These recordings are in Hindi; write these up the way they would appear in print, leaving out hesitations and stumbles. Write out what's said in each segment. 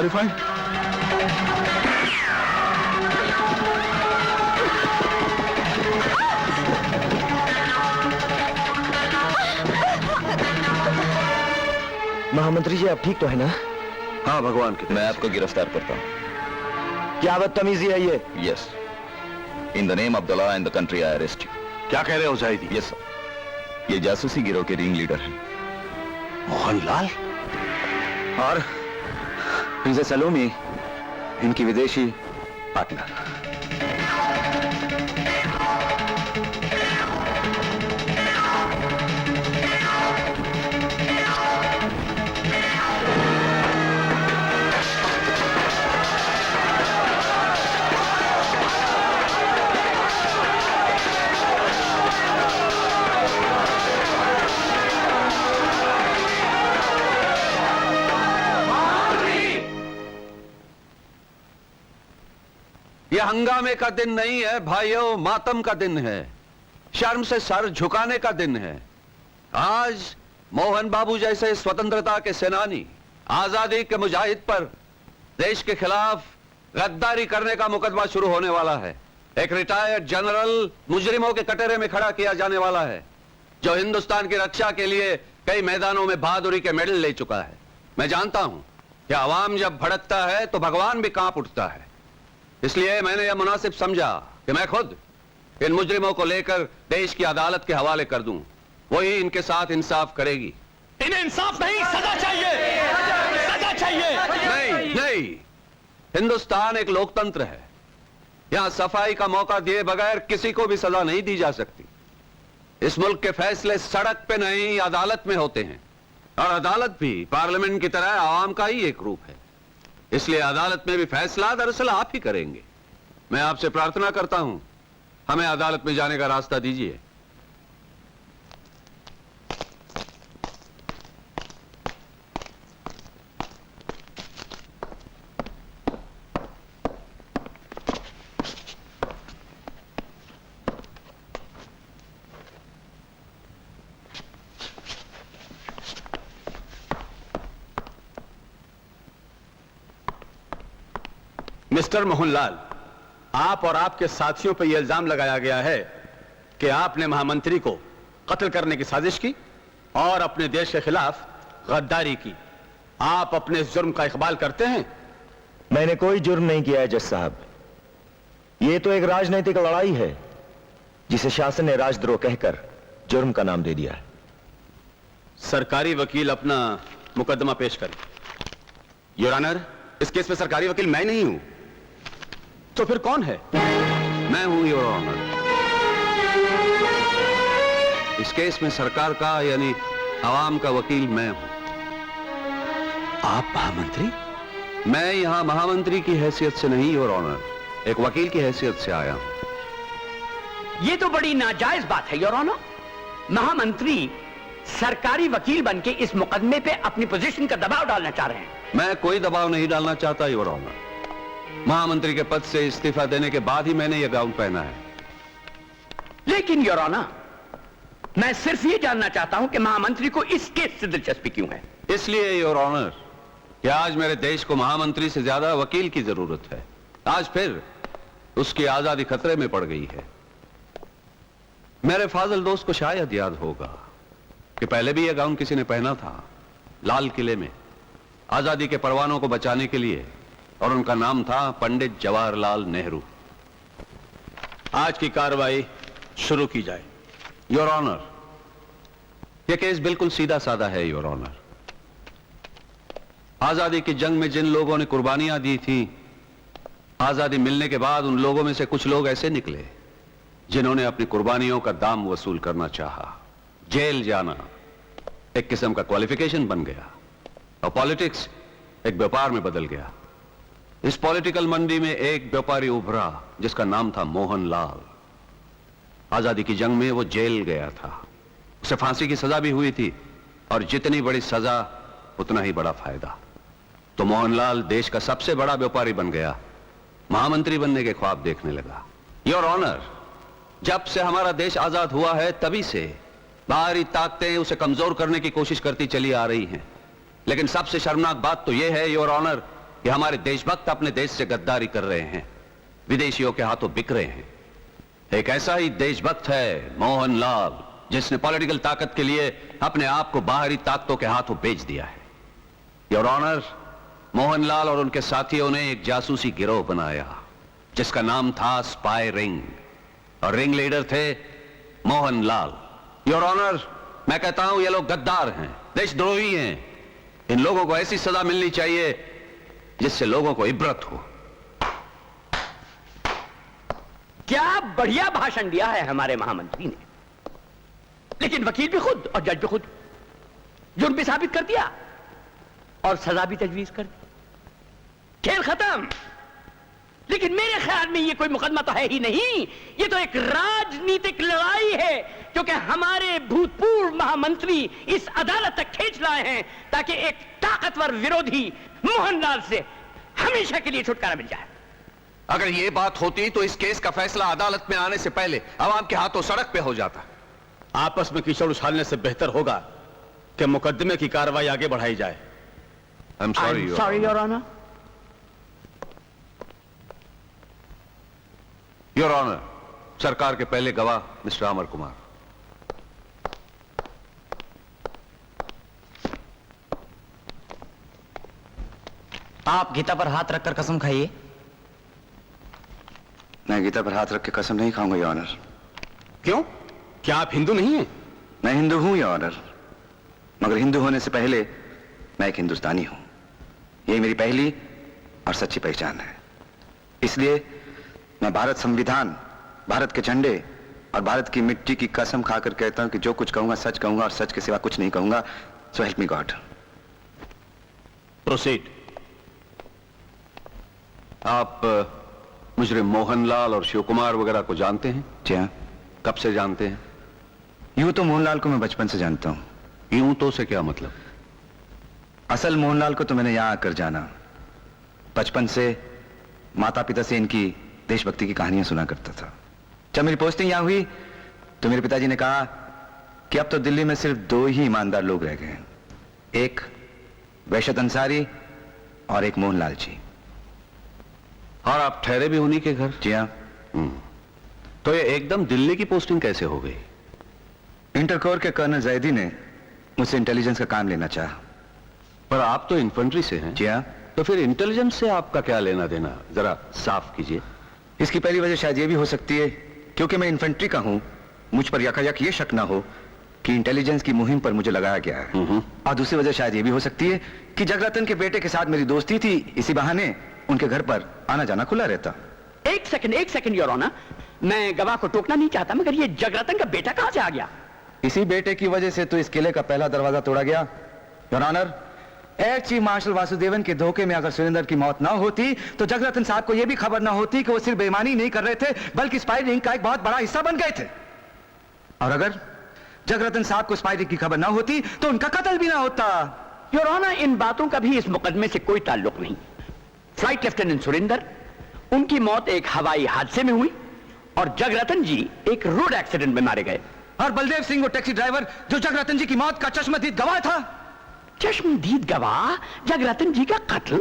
हॉरिफाइंग। महामंत्री जी, आप ठीक तो है ना? हाँ भगवान की। मैं आपको गिरफ्तार करता हूँ। क्या बदतमीजी है ये? Yes, in the name of the law and the country I arrest you. क्या कह रहे हो जाहिदी? यस सर, ये जासूसी गिरोह के रिंग लीडर हैं मोहनलाल और प्रिंसेस सलोमी, इनकी विदेशी पार्टनर। ये हंगामे का दिन नहीं है भाइयों, मातम का दिन है, शर्म से सर झुकाने का दिन है। आज मोहन बाबू जैसे स्वतंत्रता के सेनानी, आजादी के मुजाहिद पर देश के खिलाफ गद्दारी करने का मुकदमा शुरू होने वाला है। एक रिटायर्ड जनरल मुजरिमों के कटोरे में खड़ा किया जाने वाला है, जो हिंदुस्तान की रक्षा के लिए कई मैदानों में बहादुरी के मेडल ले चुका है। मैं जानता हूं कि अवाम जब भड़कता है तो भगवान भी कांप उठता है, इसलिए मैंने यह मुनासिब समझा कि मैं खुद इन मुजरिमों को लेकर देश की अदालत के हवाले कर दूं। वही इनके साथ इंसाफ करेगी। इन्हें इंसाफ नहीं, सजा चाहिए, सजा चाहिए। नहीं नहीं, हिंदुस्तान एक लोकतंत्र है, यहां सफाई का मौका दिए बगैर किसी को भी सजा नहीं दी जा सकती। इस मुल्क के फैसले सड़क पे नहीं, अदालत में होते हैं, और अदालत भी पार्लियामेंट की तरह आवाम का ही एक रूप है। इसलिए अदालत में भी फैसला दरअसल आप ही करेंगे। मैं आपसे प्रार्थना करता हूं, हमें अदालत में जाने का रास्ता दीजिए। मिस्टर मोहनलाल, आप और आपके साथियों पर यह इल्जाम लगाया गया है कि आपने महामंत्री को कत्ल करने की साजिश की और अपने देश के खिलाफ गद्दारी की। आप अपने इस जुर्म का इकबाल करते हैं? मैंने कोई जुर्म नहीं किया है जज साहब। यह तो एक राजनीतिक लड़ाई है जिसे शासन ने राजद्रोह कहकर जुर्म का नाम दे दिया है। सरकारी वकील अपना मुकदमा पेश करें। योर ऑनर, इस केस में सरकारी वकील मैं नहीं हूं, तो फिर कौन है? मैं हूं योर ऑनर। इस केस में सरकार का यानी आवाम का वकील मैं हूं। आप महामंत्री? मैं यहां महामंत्री की हैसियत से नहीं योर ऑनर, एक वकील की हैसियत से आया हूं। ये तो बड़ी नाजायज बात है योर ऑनर। महामंत्री सरकारी वकील बनके इस मुकदमे पे अपनी पोजीशन का दबाव डालना चाह रहे हैं। मैं कोई दबाव नहीं डालना चाहता योर ऑनर। महामंत्री के पद से इस्तीफा देने के बाद ही मैंने यह गाउन पहना है। लेकिन योर ऑनर, मैं सिर्फ ये जानना चाहता हूं कि महामंत्री को इस केस से दिलचस्पी क्यों है? इसलिए योर ऑनर कि आज मेरे देश को महामंत्री से ज्यादा वकील की जरूरत है। आज फिर उसकी आजादी खतरे में पड़ गई है। मेरे फाजिल दोस्त को शायद याद होगा कि पहले भी यह गाउन किसी ने पहना था, लाल किले में आजादी के परवानों को बचाने के लिए, और उनका नाम था पंडित जवाहरलाल नेहरू। आज की कार्रवाई शुरू की जाए। योर ऑनर, यह केस बिल्कुल सीधा साधा है योर ऑनर। आजादी की जंग में जिन लोगों ने कुर्बानियां दी थी, आजादी मिलने के बाद उन लोगों में से कुछ लोग ऐसे निकले जिन्होंने अपनी कुर्बानियों का दाम वसूल करना चाहा। जेल जाना एक किस्म का क्वालिफिकेशन बन गया और पॉलिटिक्स एक व्यापार में बदल गया। इस पॉलिटिकल मंडी में एक व्यापारी उभरा जिसका नाम था मोहनलाल। आजादी की जंग में वो जेल गया था, उसे फांसी की सजा भी हुई थी, और जितनी बड़ी सजा उतना ही बड़ा फायदा। तो मोहनलाल देश का सबसे बड़ा व्यापारी बन गया, महामंत्री बनने के ख्वाब देखने लगा। योर ऑनर, जब से हमारा देश आजाद हुआ है तभी से बाहरी ताकतें उसे कमजोर करने की कोशिश करती चली आ रही हैं। लेकिन सबसे शर्मनाक बात तो यह है योर ऑनर कि हमारे देशभक्त अपने देश से गद्दारी कर रहे हैं, विदेशियों के हाथों बिक रहे हैं। एक ऐसा ही देशभक्त है मोहनलाल, जिसने पॉलिटिकल ताकत के लिए अपने आप को बाहरी ताकतों के हाथों बेच दिया है। योर ऑनर, मोहनलाल और उनके साथियों ने एक जासूसी गिरोह बनाया जिसका नाम था स्पाई रिंग, और रिंग लीडर थे मोहनलाल। योर ऑनर, मैं कहता हूं ये लोग गद्दार हैं, देशद्रोही हैं। इन लोगों को ऐसी सजा मिलनी चाहिए जिससे लोगों को इबरत हो। क्या बढ़िया भाषण दिया है हमारे महामंत्री ने, लेकिन वकील भी खुद और जज भी खुद, जुर्म भी साबित कर दिया और सजा भी तजवीज कर दी। खेल खत्म। लेकिन मेरे ख्याल में ये कोई मुकदमा तो है ही नहीं, ये तो एक राजनीतिक लड़ाई है, क्योंकि हमारे भूतपूर्व महामंत्री इस अदालत तक खींच लाए हैं ताकि एक ताकतवर विरोधी मोहनलाल से हमेशा के लिए छुटकारा मिल जाए। अगर यह बात होती तो इस केस का फैसला अदालत में आने से पहले अवाम के हाथों सड़क पे हो जाता। आपस में कीचड़ उछालने से बेहतर होगा कि मुकदमे की कार्रवाई आगे बढ़ाई जाए। I am sorry sorry your honour. Your honour, सरकार के पहले गवाह मिस्टर अमर कुमार। आप गीता पर हाथ रखकर कसम खाइए। मैं गीता पर हाथ रख के कसम नहीं खाऊंगा योर ऑनर। क्यों? क्या आप हिंदू नहीं हैं? मैं हिंदू हूं योर ऑनर, मगर हिंदू होने से पहले मैं एक हिंदुस्तानी हूं। यही मेरी पहली और सच्ची पहचान है। इसलिए मैं भारत संविधान, भारत के झंडे और भारत की मिट्टी की कसम खाकर कहता हूं कि जो कुछ कहूंगा सच कहूंगा और सच के सिवा कुछ नहीं कहूंगा। So help me God. Proceed. आप मुजरिम मोहनलाल और शिव कुमार वगैरह को जानते हैं? जी हाँ। कब से जानते हैं? यूं तो मोहनलाल को मैं बचपन से जानता हूं। यूं तो से क्या मतलब? असल मोहनलाल को तो मैंने यहां आकर जाना। बचपन से माता पिता से इनकी देशभक्ति की कहानियां सुना करता था। जब मेरी पोस्टिंग यहां हुई तो मेरे पिताजी ने कहा कि अब तो दिल्ली में सिर्फ दो ही ईमानदार लोग रह गए हैं, एक वैशत अंसारी और एक मोहनलाल जी। और आप ठहरे भी उन्हीं के घर? जी हाँ। तो ये एकदम दिल्ली की पोस्टिंग कैसे हो गई? इंटरकोर के कर्नल जैदी ने मुझसे इंटेलिजेंस का काम लेना चाहा। पर आप तो इन्फेंट्री से हैं। जी हाँ। तो फिर इंटेलिजेंस से आपका क्या लेना देना, जरा साफ कीजिए। इसकी पहली वजह शायद ये भी हो सकती है क्योंकि मैं इन्फेंट्री का हूं, मुझ पर यकायक ये शक ना हो कि इंटेलिजेंस की मुहिम पर मुझे लगाया गया है। और दूसरी वजह शायद ये भी हो सकती है कि जगरतन के बेटे के साथ मेरी दोस्ती थी, इसी बहाने उनके घर पर आना जाना खुला रहता। एक सेकंड योर ऑनर, मैं गवाह को टोकना नहीं चाहता, मगर ये जगरतन का बेटा कहां से आ गया? इसी बेटे की वजह से तो इस किले का पहला दरवाजा तोड़ा गया। Your honour, air chief marshal Vasudevan के धोखे में अगर सुरेंद्र की मौत ना होती तो जगरतन साहब को यह भी खबर ना होती कि वो सिर्फ बेईमानी नहीं कर रहे थे बल्कि स्पाई रिंग का एक बहुत बड़ा हिस्सा बन गए थे। और अगर जगरतन साहब को स्पाई रिंग की खबर ना होती तो उनका कत्ल भी ना होता। योर ऑनर, इन बातों का भी इस मुकदमे से कोई ताल्लुक नहीं। फ्लाइट लेफ्टिनेंट सुरेंद्र, उनकी मौत एक हवाई हादसे में हुई और जगरतन जी एक रोड एक्सीडेंट में मारे गए। और बलदेव सिंह वो टैक्सी ड्राइवर जो जगरतन जी की मौत का चश्मदीद गवाह था। चश्मदीद गवाह, जगरतन जी का कत्ल,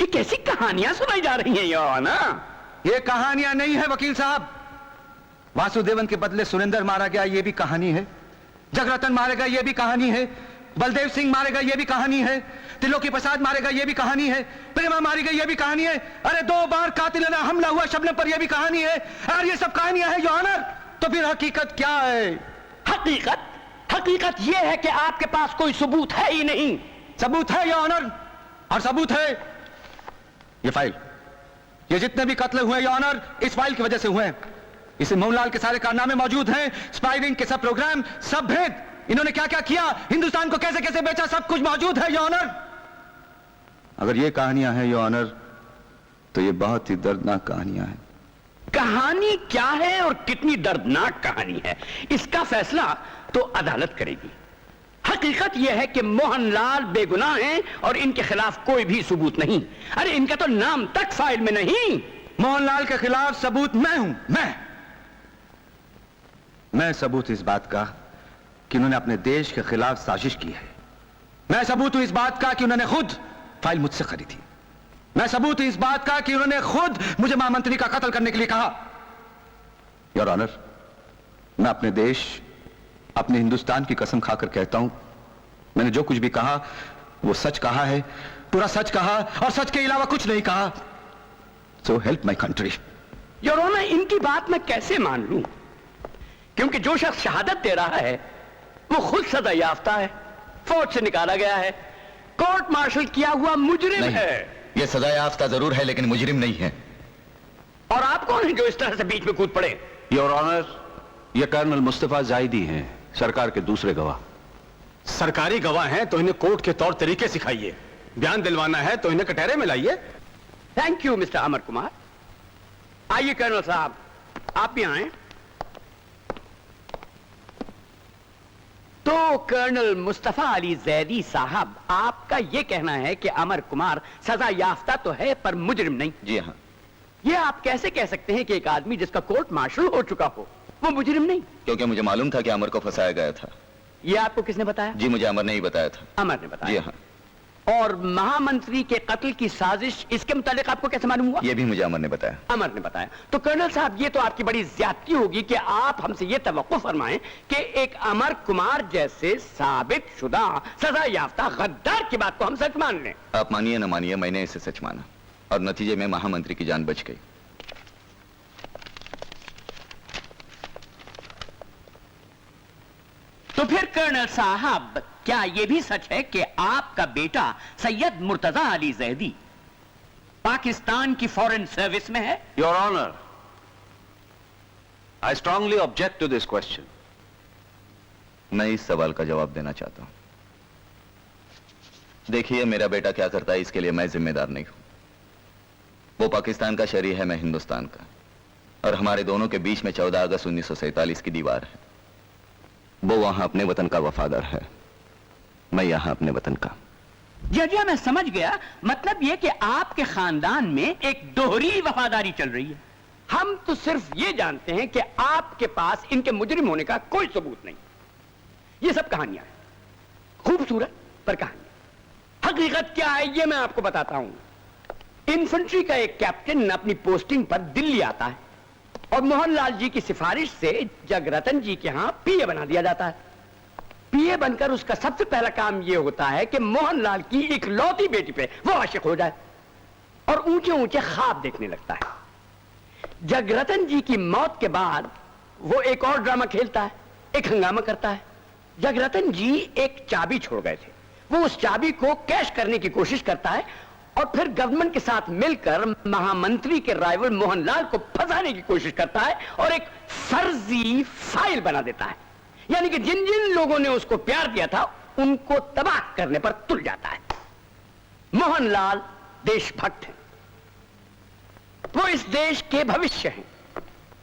ये कैसी कहानियां सुनाई जा रही हैं योर ऑनर? ये कहानियां नहीं है वकील साहब। वासुदेवन के बदले सुरेंद्र मारा गया, ये भी कहानी है। जगरतन मारे गए, ये भी कहानी है। बलदेव सिंह मारे गए, ये भी कहानी है। त्रिलोकी प्रसाद मारे गए, ये भी कहानी है। प्रेमा मारी गई, ये भी कहानी है। अरे 2 बार कातिलाना हमला हुआ शबनम पर, ये भी कहानी है। और ये सब कहानियां हैं योर ऑनर। तो फिर हकीकत क्या है? हकीकत यह है कि आपके पास कोई सबूत है ही नहीं। सबूत है योर ऑनर, और सबूत है ये फाइल। ये जितने भी कत्ल हुए योर ऑनर इस फाइल की वजह से हुए हैं। इसे मोहनलाल के सारे कारनामे मौजूद हैं, स्पाई रिंग के सब प्रोग्राम, सब भेद, इन्होंने क्या क्या किया, हिंदुस्तान को कैसे कैसे बेचा, सब कुछ मौजूद है योर ऑनर। अगर ये कहानियां हैं योर ऑनर तो ये बहुत ही दर्दनाक कहानियां हैं। कहानी क्या है और कितनी दर्दनाक कहानी है, इसका फैसला तो अदालत करेगी। हकीकत यह है कि मोहनलाल बेगुनाह हैं और इनके खिलाफ कोई भी सबूत नहीं। अरे इनका तो नाम तक फाइल में नहीं। मोहनलाल के खिलाफ सबूत मैं हूं। मैं सबूत इस बात का कि उन्होंने अपने देश के खिलाफ साजिश की है। मैं सबूत हूं इस बात का कि उन्होंने खुद फाइल मुझसे खरीदी। मैं सबूत इस बात का कि उन्होंने खुद मुझे महामंत्री का कत्ल करने के लिए कहा। योर ऑनर, मैं अपने देश, अपने हिंदुस्तान की कसम खाकर कहता हूं, मैंने जो कुछ भी कहा वो सच कहा है, पूरा सच कहा और सच के अलावा कुछ नहीं कहा। So help my country. Your honour, इनकी बात मैं कैसे मान लूं, क्योंकि जो शख्स शहादत दे रहा है वो खुद सजा याफ्ता है, फौज से निकाला गया है, कोर्ट मार्शल किया हुआ मुजरिम है। ये सजा याफ्ता जरूर है लेकिन मुजरिम नहीं है। और आप कौन हैं जो इस तरह से बीच में कूद पड़े? योर ऑनर, ये कर्नल मुस्तफा जायदी हैं, सरकार के दूसरे गवाह। सरकारी गवाह हैं तो इन्हें कोर्ट के तौर तरीके सिखाइए, बयान दिलवाना है तो इन्हें कटहरे में लाइए। Thank you mister Amar Kumar. आइए कर्नल साहब, आप भी आए। तो कर्नल मुस्तफा अली जैदी साहब, आपका यह कहना है कि अमर कुमार सजा याफ्ता तो है पर मुजरिम नहीं? जी हाँ। यह आप कैसे कह सकते हैं कि एक आदमी जिसका कोर्ट मार्शल हो चुका हो वो मुजरिम नहीं? क्योंकि मुझे मालूम था कि अमर को फंसाया गया था। यह आपको किसने बताया? जी मुझे अमर ने ही बताया था। अमर ने बताया? जी हाँ। और महामंत्री के कत्ल की साजिश, इसके मुतालिक आपको कैसे मालूम हुआ? ये भी मुझे अमर ने बताया। अमर ने बताया। तो कर्नल साहब, ये तो आपकी बड़ी ज्यादती होगी कि आप हमसे ये तवक्को फरमाएं कि एक अमर कुमार जैसे साबित शुदा सजा याफ्ता गद्दार की बात को हम सच मान लें। आप मानिए न मानिए, मैंने इसे सच माना और नतीजे में महामंत्री की जान बच गई। तो फिर कर्नल साहब, क्या यह भी सच है कि आपका बेटा सैयद मुर्तजा अली जैदी पाकिस्तान की फॉरेन सर्विस में है? Your honour, I strongly object to this question. मैं इस सवाल का जवाब देना चाहता हूं। देखिए, मेरा बेटा क्या करता है इसके लिए मैं जिम्मेदार नहीं हूं। वो पाकिस्तान का शहरी है, मैं हिंदुस्तान का, और हमारे दोनों के बीच में 14 अगस्त 1947 की दीवार है। वो वहां अपने वतन का वफादार है, मैं यहां अपने वतन का। जजिया, मैं समझ गया। मतलब यह कि आपके खानदान में एक दोहरी वफादारी चल रही है। हम तो सिर्फ ये जानते हैं कि आपके पास इनके मुजरिम होने का कोई सबूत नहीं। ये सब कहानियां हैं, खूबसूरत पर कहानियां। हकीकत क्या है ये मैं आपको बताता हूं। इन्फेंट्री का एक कैप्टन अपनी पोस्टिंग पर दिल्ली आता है और मोहनलाल जी की सिफारिश से जगरतन जी के यहां पीए बना दिया जाता है। पीए बनकर उसका सबसे पहला काम यह होता है कि मोहनलाल की इकलौती बेटी पे वो आशिक हो जाए और ऊंचे ऊंचे ख्वाब देखने लगता है। जगरतन जी की मौत के बाद वो एक और ड्रामा खेलता है, एक हंगामा करता है। जगरतन जी एक चाबी छोड़ गए थे, वो उस चाबी को कैश करने की कोशिश करता है और फिर गवर्नमेंट के साथ मिलकर महामंत्री के राइवल मोहनलाल को फंसाने की कोशिश करता है और एक फर्जी फाइल बना देता है। यानी कि जिन जिन लोगों ने उसको प्यार दिया था उनको तबाह करने पर तुल जाता है। मोहनलाल देशभक्त हैं, वो इस देश के भविष्य हैं।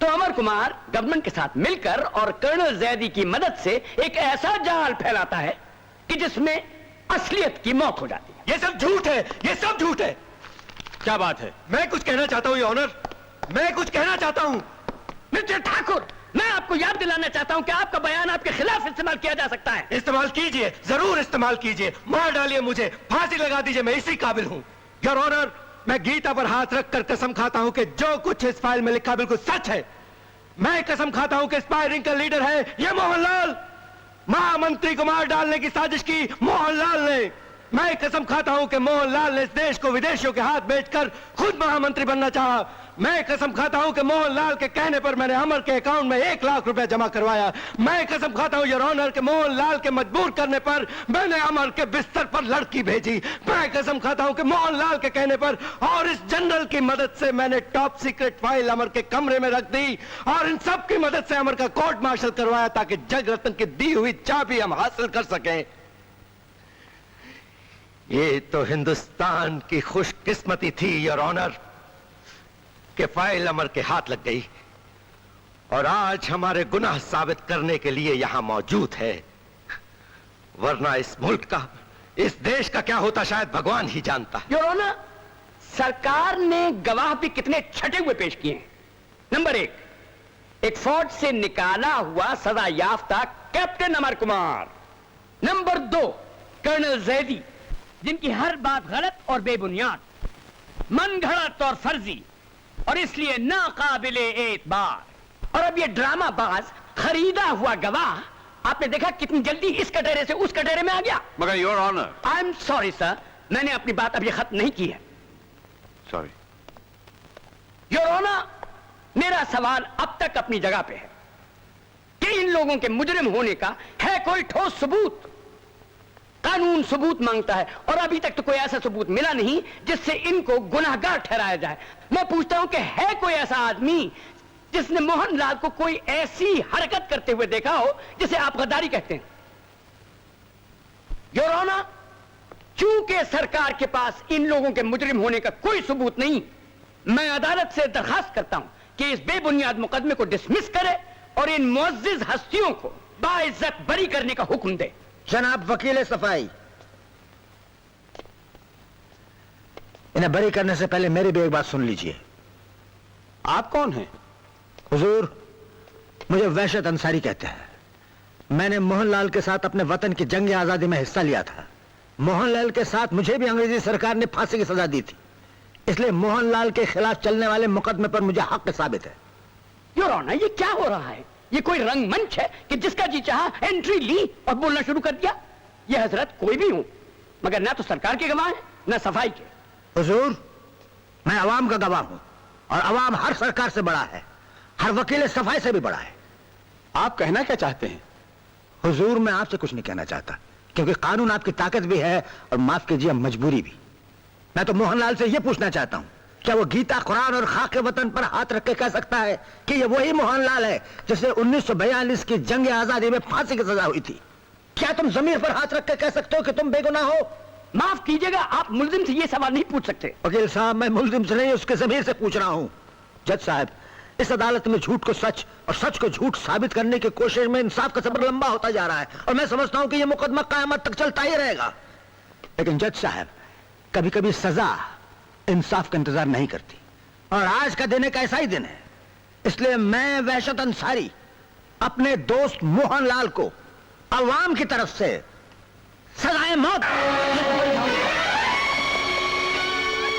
तो अमर कुमार गवर्नमेंट के साथ मिलकर और कर्नल जैदी की मदद से एक ऐसा जाल फैलाता है कि जिसमें असलियत की मौत हो जाती है। ये सब झूठ है, ये सब झूठ है। क्या बात है? मैं कुछ कहना चाहता हूं ऑनर, मैं कुछ कहना चाहता हूं। मिस्टर ठाकुर, मैं आपको याद दिलाना चाहता हूं कि आपका बयान आपके खिलाफ इस्तेमाल किया जा सकता है। इस्तेमाल कीजिए, जरूर इस्तेमाल कीजिए, मार डालिए मुझे, फांसी लगा दीजिए, मैं इसी काबिल हूं। योर ऑनर, मैं गीता पर हाथ रखकर कसम खाता हूं कि जो कुछ इस फाइल में लिखा बिल्कुल सच है। मैं कसम खाता हूं कि स्पाई का लीडर है ये मोहनलाल। महामंत्री को मार डालने की साजिश की मोहनलाल ने। मैं कसम खाता हूं कि मोहनलाल ने इस देश को विदेशियों के हाथ बेचकर खुद महामंत्री बनना चाहा। मैं कसम खाता हूं कि मोहनलाल के कहने पर मैंने अमर के अकाउंट में 1 लाख रुपए जमा करवाया। मैं कसम खाता हूं योर ऑनर के मोहनलाल के मजबूर करने पर मैंने अमर के बिस्तर पर लड़की भेजी। मैं कसम खाता हूं कि मोहनलाल के कहने पर और इस जनरल की मदद से मैंने टॉप सीक्रेट फाइल अमर के कमरे में रख दी और इन सब की मदद से अमर का कोर्ट मार्शल करवाया ताकि जगरतन की दी हुई चाबी हम हासिल कर सकें। ये तो हिंदुस्तान की खुशकिस्मती थी योर ऑनर कि फाइल अमर के हाथ लग गई और आज हमारे गुनाह साबित करने के लिए यहां मौजूद है। वरना इस मुल्क का, इस देश का क्या होता शायद भगवान ही जानता है। योर ऑनर, सरकार ने गवाह भी कितने छटे हुए पेश किए हैं। नंबर 1, एक फौज से निकाला हुआ सजा याफ्ता captain Amar Kumar. Number 2, colonel Zaidi, जिनकी हर बात गलत और बेबुनियाद। मन घड़त और फर्जी और इसलिए नाकाबिले एतबार। और अब ये ड्रामाबाज खरीदा हुआ गवाह आपने देखा कितनी जल्दी इस कटोरे से उस कटोरे में आ गया। मगर your honour. I am sorry sir, मैंने अपनी बात अभी खत्म नहीं की है। सॉरी योर ऑनर, मेरा सवाल अब तक अपनी जगह पे है कि इन लोगों के मुजरिम होने का है कोई ठोस सबूत। कानून सबूत मांगता है और अभी तक तो कोई ऐसा सबूत मिला नहीं जिससे इनको गुनाहगार ठहराया जाए। मैं पूछता हूं कि है कोई ऐसा आदमी जिसने मोहनलाल को कोई ऐसी हरकत करते हुए देखा हो जिसे आप गद्दारी कहते हैं? योर ऑनर, चूंकि सरकार के पास इन लोगों के मुजरिम होने का कोई सबूत नहीं, मैं अदालत से दरखास्त करता हूं कि इस बेबुनियाद मुकदमे को डिसमिस करे और इन मुअज्जिज हस्तियों को बाइज्जत बरी करने का हुक्म दे। जनाब वकील सफाई, इन्हें बरी करने से पहले मेरी भी एक बात सुन लीजिए। आप कौन हैं? हुजूर, मुझे वहशत अंसारी कहते हैं। मैंने मोहनलाल के साथ अपने वतन की जंग आजादी में हिस्सा लिया था। मोहनलाल के साथ मुझे भी अंग्रेजी सरकार ने फांसी की सजा दी थी, इसलिए मोहनलाल के खिलाफ चलने वाले मुकदमे पर मुझे हक साबित है। योर ऑनर, ये क्या हो रहा है? ये कोई रंगमंच है कि जिसका जी चाहा एंट्री ली और बोलना शुरू कर दिया? ये हजरत कोई भी हूं, मगर ना तो सरकार के गवाह है ना सफाई के। हुजूर, मैं अवाम का गवाह हूं और अवाम हर सरकार से बड़ा है, हर वकील सफाई से भी बड़ा है। आप कहना क्या चाहते हैं? हुजूर, मैं आपसे कुछ नहीं कहना चाहता, क्योंकि कानून आपकी ताकत भी है और माफ कीजिए मजबूरी भी। मैं तो मोहनलाल से यह पूछना चाहता हूं, क्या वो गीता, कुरान और खाक के वतन पर हाथ रख के कह सकता है कि ये वही मोहनलाल है जिसे 1942 की जंग आजादी में फांसी की सजा हुई थी? क्या तुम जमीर पर हाथ रख के कह सकते हो कि तुम बेगुनाह हो? माफ कीजिएगा, आप मुल्जिम से ये सवाल नहीं पूछ सकते। वकील साहब, मैं मुल्जिम से नहीं, उसके जमीर से पूछ रहा हूं। जज साहब, इस अदालत में झूठ को सच और सच को झूठ साबित करने की कोशिश में इंसाफ का सफर लंबा होता जा रहा है और मैं समझता हूं कि यह मुकदमा कयामत तक चलता ही रहेगा। लेकिन जज साहब, कभी कभी सजा इंसाफ का इंतजार नहीं करती और आज का दिन एक ऐसा ही दिन है। इसलिए मैं वहशत अंसारी अपने दोस्त मोहनलाल को अवाम की तरफ से सजाए मौत